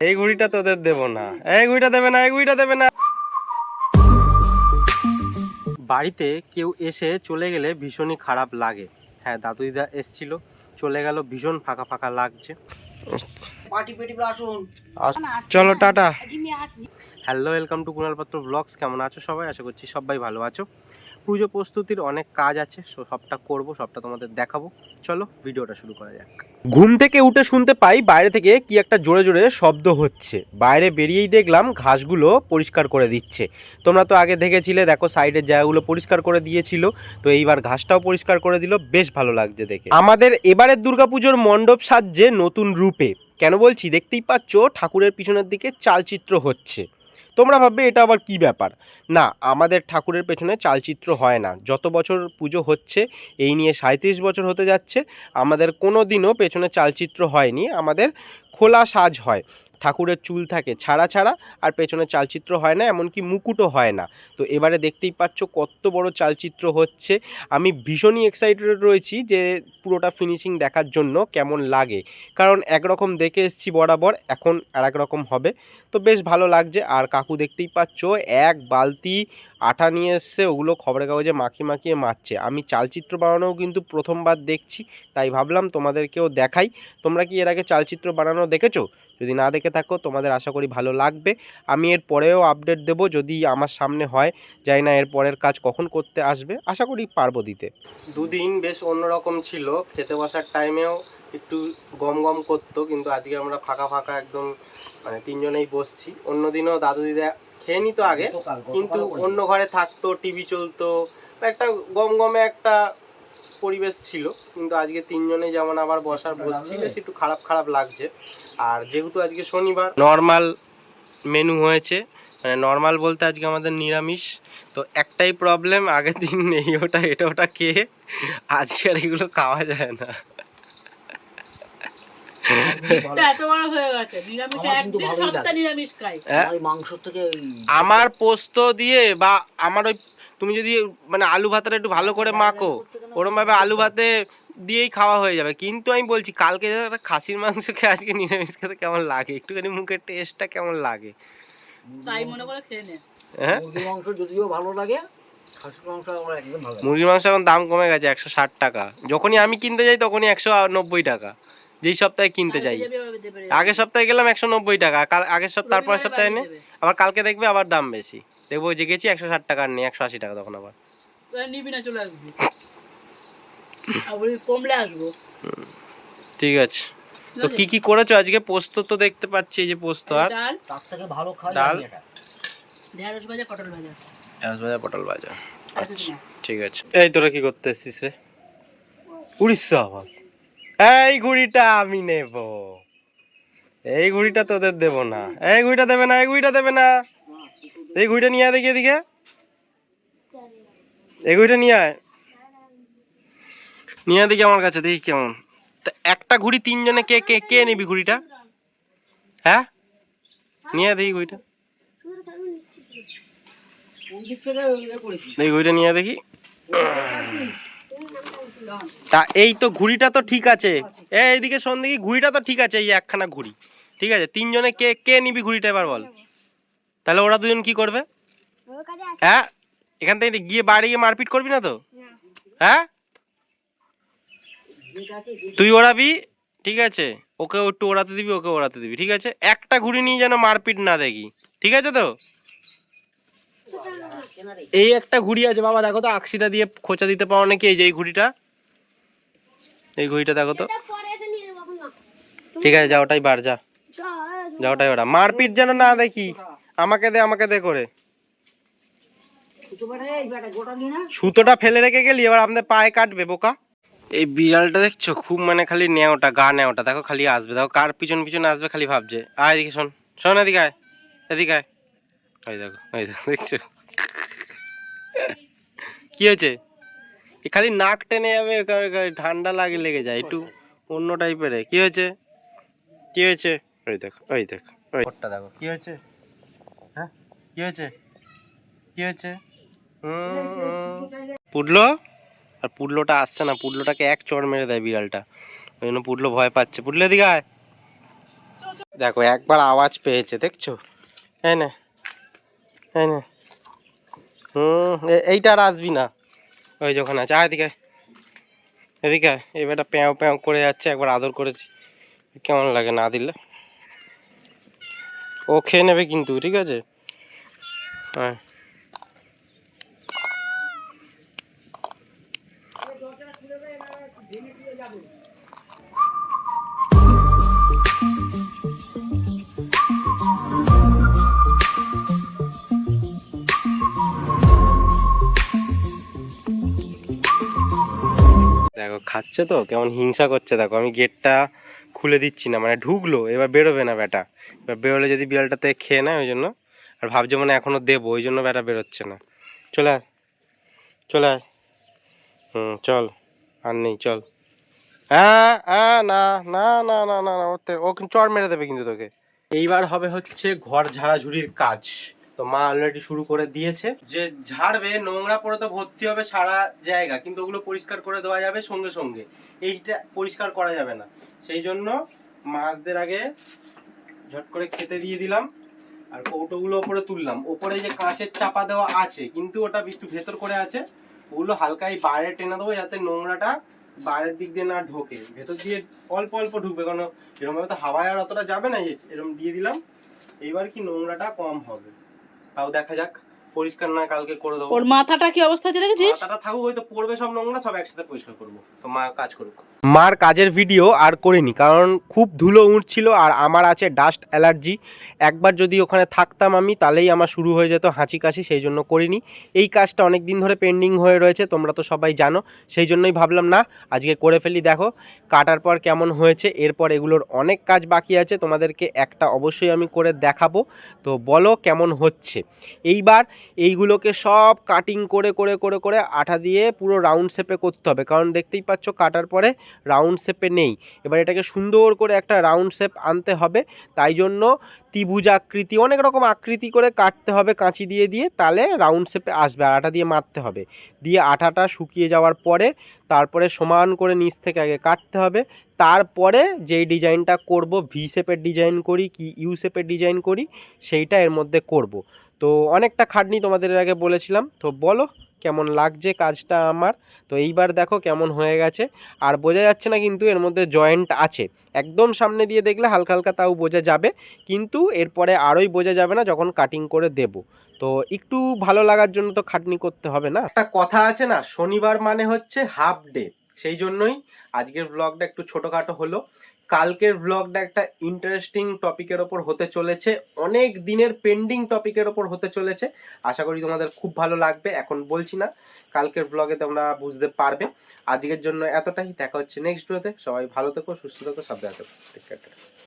এই ঘুড়িটা তোদের দেবো না, এই ঘুড়িটা দেবে না, এই ঘুড়িটা দেবে না। বাড়িতে কেউ এসে চলে গেলে ভীষণই খারাপ লাগে। হ্যাঁ, দাদু দিদা এসছিল, চলে গেল, ভীষণ ফাঁকা ফাঁকা লাগছে। চলো tata. Hello, welcome to Kunal পাত্র ব্লগস। কেমন আছো সবাই? আশা করছি সবাই ভালো আছো। পুজো প্রস্তুতির অনেক কাজ আছে, সবটা করব, সবটা তোমাদের দেখাবো। চলো ভিডিওটা শুরু করা যাক। ঘুম থেকে উঠে শুনতে পাই বাইরে থেকে কি একটা জোরে জোরে শব্দ হচ্ছে। বাইরে বেরিয়েই দেখলাম ঘাসগুলো পরিষ্কার করে দিচ্ছে। তোমরা তো আগে দেখেছিলে, দেখো সাইডের জায়গাগুলো পরিষ্কার করে দিয়েছিল, তো এইবার ঘাসটাও পরিষ্কার করে দিল, বেশ ভালো লাগছে দেখে। আমাদের এবারের দুর্গাপুজোর মণ্ডপ সাজছে নতুন রূপে। কেন বলছি, দেখতেই পাচ্ছ ঠাকুরের পিছনের দিকে চালচিত্র হচ্ছে। তোমরা ভাববে এটা আবার কি ব্যাপার। না, আমাদের ঠাকুরের পেছনে চালচিত্র হয় না। যত বছর পুজো হচ্ছে, এই নিয়ে 37 বছর হতে যাচ্ছে, আমাদের কোনো দিনও পেছনে চালচিত্র হয়নি। আমাদের খোলা সাজ হয়, ঠাকুরের চুল থাকে ছাড়া ছাড়া, আর পেছনে চালচিত্র হয় না, এমনকি মুকুটও হয় না। তো এবারে দেখতেই পাচ্ছ কত বড় চালচিত্র হচ্ছে। আমি ভীষণই এক্সাইটেড রয়েছি যে পুরোটা ফিনিশিং দেখার জন্য কেমন লাগে, কারণ একরকম দেখে এসেছি বরাবর, এখন আর এক রকম হবে। তো বেশ ভালো লাগছে। আর কাকু দেখতেই পাচ্ছ এক বালতি আটা নিয়ে এসছে, ওগুলো খবরের কাগজে মাখিয়ে মাখিয়ে মারছে। আমি চালচিত্র বানানোও কিন্তু প্রথমবার দেখছি, তাই ভাবলাম তোমাদেরকেও দেখাই। তোমরা কি এর আগে চালচিত্র বানানো দেখেছো? যদি না দেখে থাকো, তোমাদের আশা করি ভালো লাগবে। আমি এর পরেও আপডেট দেব যদি আমার সামনে হয়। জানি না এর পরের কাজ কখন করতে আসবে, আশা করি পারবো দিতে। দুদিন বেশ অন্যরকম ছিল, খেতে বসার টাইমেও একটু গম গম করতো, কিন্তু আজকে আমরা ফাঁকা ফাঁকা একদম, মানে তিনজনেই বসছি। অন্যদিনও দাদু দিদা খেয়ে নিত আগে, কিন্তু অন্য ঘরে থাকতো, টিভি চলতো, একটা গম গমে একটা পরিবেশ ছিল। কিন্তু আজকে তিনজনে যেমন আবার বসছি, বেশ একটু খারাপ খারাপ লাগছে। আর যেহেতু আজকে শনিবার, নর্মাল মেনু হয়েছে, মানে নর্মাল বলতে আজকে আমাদের নিরামিষ। তো একটাই প্রবলেম, আগের দিন এই ওটা এটা ওটা খেয়ে আজকে আর এগুলো খাওয়া যায় না। আমার পোস্ত দিয়ে বা আমার ওই, তুমি যদি মানে আলু ভাতটা একটু ভালো করে মাখো, ওরম ভাবে আলু ভাতে দিয়েই খাওয়া হয়ে যাবে। কিন্তু আমি বলছি, কালকে একটা খাসির মাংস খেয়ে আজকে নিরামিষ খেতে কেমন লাগে, একটুখানি মুখের টেস্টটা কেমন লাগে তাই মনে করে খেয়ে নে। হ্যাঁ, মুরগির মাংস যদিও ভালো লাগে, খাসির মাংস আমার একদম ভালো লাগে। মুরগির মাংস এখন দাম কমে গেছে, 160 টাকা। যখনই আমি কিনতে যাই তখনই 190 টাকা, যেই সপ্তাহে কিনতে যাই। আগের সপ্তাহে গেলাম 190 টাকা, আগের সপ্তাহ তারপরের সপ্তাহে নেই, আবার কালকে দেখবে আবার দাম বেশি, দেখবো যে গেছি 160 টাকার নেই 180 টাকা, তখন আবার নিবি না, চলে আসবি কমলে আসবো। ঠিক আছে। তো কি কি করেছো আজকে? পোস্ত তো দেখতে পাচ্ছি, এই যে পোস্ত, আর তার থেকে ভালো খাওয়া ডাল, ঢেঁড়স ভাজা, পটল ভাজা। ঢেঁড়স ভাজা, পটল ভাজা, আচ্ছা ঠিক আছে। এই তোরা কি করতে এসেছিস রে? উড়িষ্যা আবাস। এই ঘুড়িটা আমি নেব, এই ঘুড়িটা তোদের দেবো না, এই ঘুড়িটা দেবে না, এই ঘুড়িটা দেবে না। এই ঘুড়িটা নিয়ে আয় দেখি এদিকে, এই ঘুড়িটা নিয়ে আয়, নিয়ে দেখি আমার কাছে, দেখি কেমন। একটা ঘুড়ি তিনজনে কে কে কে নিবি ঘুড়িটা? হ্যাঁ, নিয়ে দেখি ঘুড়িটা, এই ঘুড়িটা নিয়ে দেখি। তা এই তো ঘুড়িটা তো ঠিক আছে, এইদিকে শোন দেখি, ঘুড়িটা তো ঠিক আছে, এই একখানা ঘুড়ি ঠিক আছে। তিনজনে কে কে নিবি ঘুড়িটা এবার বল। তাহলে ওরা দুজন কি করবে? হ্যাঁ, এখান থেকে গিয়ে বাড়ি গিয়ে মারপিট করবি না তো? হ্যাঁ, তুই ওড়াবি, ঠিক আছে, ওকে একটু ওড়াতে দিবি, ওকে ওড়াতে দিবি, ঠিক আছে। একটা ঘুড়ি নিয়ে যেন মারপিট না দেখি, ঠিক আছে তো? এই একটা ঘুড়ি আছে বাবা, দেখো তো আকশিটা দিয়ে খোঁচা দিতে পারো নাকি, এই যে এই ঘুড়িটা, এই ঘুড়িটা দেখো তো। ঠিক আছে, যা ওটাই বার, যা যা ওটাই ওটা, মারপিট যেন না দেখি। আমাকে দে, আমাকে দে করে। সুতোটা ফেলে রেখে গেলি, এবার আমাদের পায়ে কাটবে বোকা। এই বিড়ালটা দেখছো, খুব মানে খালি নেওটা, গা নেওটা, দেখো খালি আসবে, দেখো কার পিছন পিছনে আসবে খালি ভাবছে। আয় এদিকে শোন, শোন এদিকে আয়, এদিকে আয়। ওই দেখো, ওই দেখো, দেখছো কি হয়েছে? খালি নাক টেনে যাবে, ঠান্ডা লাগে, লেগে যায় একটু অন্য টাইপের। কি হয়েছে, কি হয়েছে? ওই দেখো, ওই দেখো, ওইটা দেখো কি হয়েছে। হ্যাঁ, কি হয়েছে, কি হয়েছে? পুডলো, আর পুডলোটা আসছে না, পুডলোটাকে এক চড় মেরে দেয় বিড়ালটা, ওই জন্য পুডলো ভয় পাচ্ছে। পুডলো এদিকে আয়। দেখো একবার আওয়াজ পেয়েছে, দেখছো? হ্যাঁ না, হ্যাঁ না, এইটা আর আসবি না। ওই যখন আছে এদিকে, এদিকে এবারটা প্যাও প্যাও করে যাচ্ছে, একবার আদর করেছি, কেমন লাগে না দিলে? ও খেয়ে নেবে কিন্তু, ঠিক আছে? হ্যাঁ দেখো খাচ্ছে তো, কেমন হিংসা করছে দেখো। আমি গেটটা খুলে দিচ্ছি না, মানে ঢুকলো, এবার বেরোবে না ব্যাটা। এবার বেরোলে যদি বিড়ালটাতে খেয়ে নেয় ওই জন্য, আর ভাবছে মানে এখনো দেবো, ওই জন্য ব্যাটা বেরোচ্ছে না। চলে আয়, চলে আয়। চল, আর নেই, চল। হ্যাঁ হ্যাঁ, না না না না না না, ও কিন্তু চড় মেরে দেবে কিন্তু তোকে। এইবার হবে হচ্ছে ঘর ঝাড়াঝুড়ির কাজ। তো মা অলরেডি শুরু করে দিয়েছে। যে ঝাড়বে, নোংরা পরে তো ভর্তি হবে সারা জায়গা, কিন্তু ওগুলো পরিষ্কার করে দেওয়া যাবে সঙ্গে সঙ্গে, এইটা পরিষ্কার করা যাবে না। সেই জন্য মাছদের আগে ঝট করে খেতে দিয়ে দিলাম, আর কৌটোগুলো ওপরে তুললাম। ওপরে যে কাঁচের চাপা দেওয়া আছে, কিন্তু ওটা একটু ভেতর করে আছে, ওগুলো হালকাই বাইরে টেনে দেবো, যাতে নোংরাটা বাইরের দিক দিয়ে না ঢোকে, ভেতর দিয়ে অল্প অল্প ঢুকবে, কারণ এরকম ভাবে তো হাওয়ায় আর অতটা যাবে না। এরকম দিয়ে দিলাম, এইবার কি নোংরাটা কম হবে, তাও দেখা যাক। পরিষ্কার না কালকে করে দেবো। ওর মাথাটা কি অবস্থা আছে দেখেছিস? মাথাটা থাকুক, হয়তো পড়বে সব নোংরা, সব একসাথে পরিষ্কার করবো। তো মা কাজ করুক। মার কাজের ভিডিও আর করিনি, কারণ খুব ধুলো উঠছিল, আর আমার আছে ডাস্ট অ্যালার্জি। একবার যদি ওখানে থাকতাম আমি, তাহলেই আমার শুরু হয়ে যেত হাঁচি কাশি, সেই জন্য করিনি। এই কাজটা অনেক দিন ধরে পেন্ডিং হয়ে রয়েছে, তোমরা তো সবাই জানো, সেই জন্যই ভাবলাম না আজকে করে ফেলি। দেখো কাটার পর কেমন হয়েছে, এরপর এগুলোর অনেক কাজ বাকি আছে, তোমাদেরকে একটা অবশ্যই আমি করে দেখাবো। তো বলো কেমন হচ্ছে। এইবার এইগুলোকে সব কাটিং করে করে করে করে আঠা দিয়ে পুরো রাউন্ড শেপে করতে হবে, কারণ দেখতেই পাচ্ছ কাটার পরে রাউন্ড শেপে নেই। এবার এটাকে সুন্দর করে একটা রাউন্ড শেপ আনতে হবে, তাই জন্য ত্রিভুজ আকৃতি, অনেক রকম আকৃতি করে কাটতে হবে কাঁচি দিয়ে দিয়ে, তাহলে রাউন্ড শেপে আসবে। আর আঠা দিয়ে মারতে হবে, দিয়ে আঠাটা শুকিয়ে যাওয়ার পরে তারপরে সমান করে নিচ থেকে আগে কাটতে হবে। তারপরে যেই ডিজাইনটা করব, ভি শেপের ডিজাইন করি কি ইউ শেপের ডিজাইন করি, সেইটা এর মধ্যে করব। তো অনেকটা খাটনি তোমাদের আগে বলেছিলাম। তো বলো কেমন লাগছে কাজটা আমার। তো এইবার দেখো কেমন হয়ে গেছে, আর বোঝা যাচ্ছে না কিন্তু এর মধ্যে জয়েন্ট আছে। একদম সামনে দিয়ে দেখলে হালকা হালকা তাও বোঝা যাবে, কিন্তু এরপরে আরোই বোঝা যাবে না যখন কাটিং করে দেব। তো একটু ভালো লাগার জন্য তো খাটনি করতে হবে না। একটা কথা আছে না, শনিবার মানে হচ্ছে হাফ ডে, সেই জন্যই আজকের ব্লগটা একটু ছোটোখাটো হলো। কালকের ব্লগটা একটা ইন্টারেস্টিং টপিকের ওপর হতে চলেছে, অনেক দিনের পেন্ডিং টপিকের ওপর হতে চলেছে। আশা করি তোমাদের খুব ভালো লাগবে, এখন বলছি না, কালকের ব্লগে তোমরা বুঝতে পারবে। আজকের জন্য এতটাই, দেখা হচ্ছে নেক্সট ভিডিওতে। সবাই ভালো থেকো, সুস্থ থেকো, সাবধানে থেকো।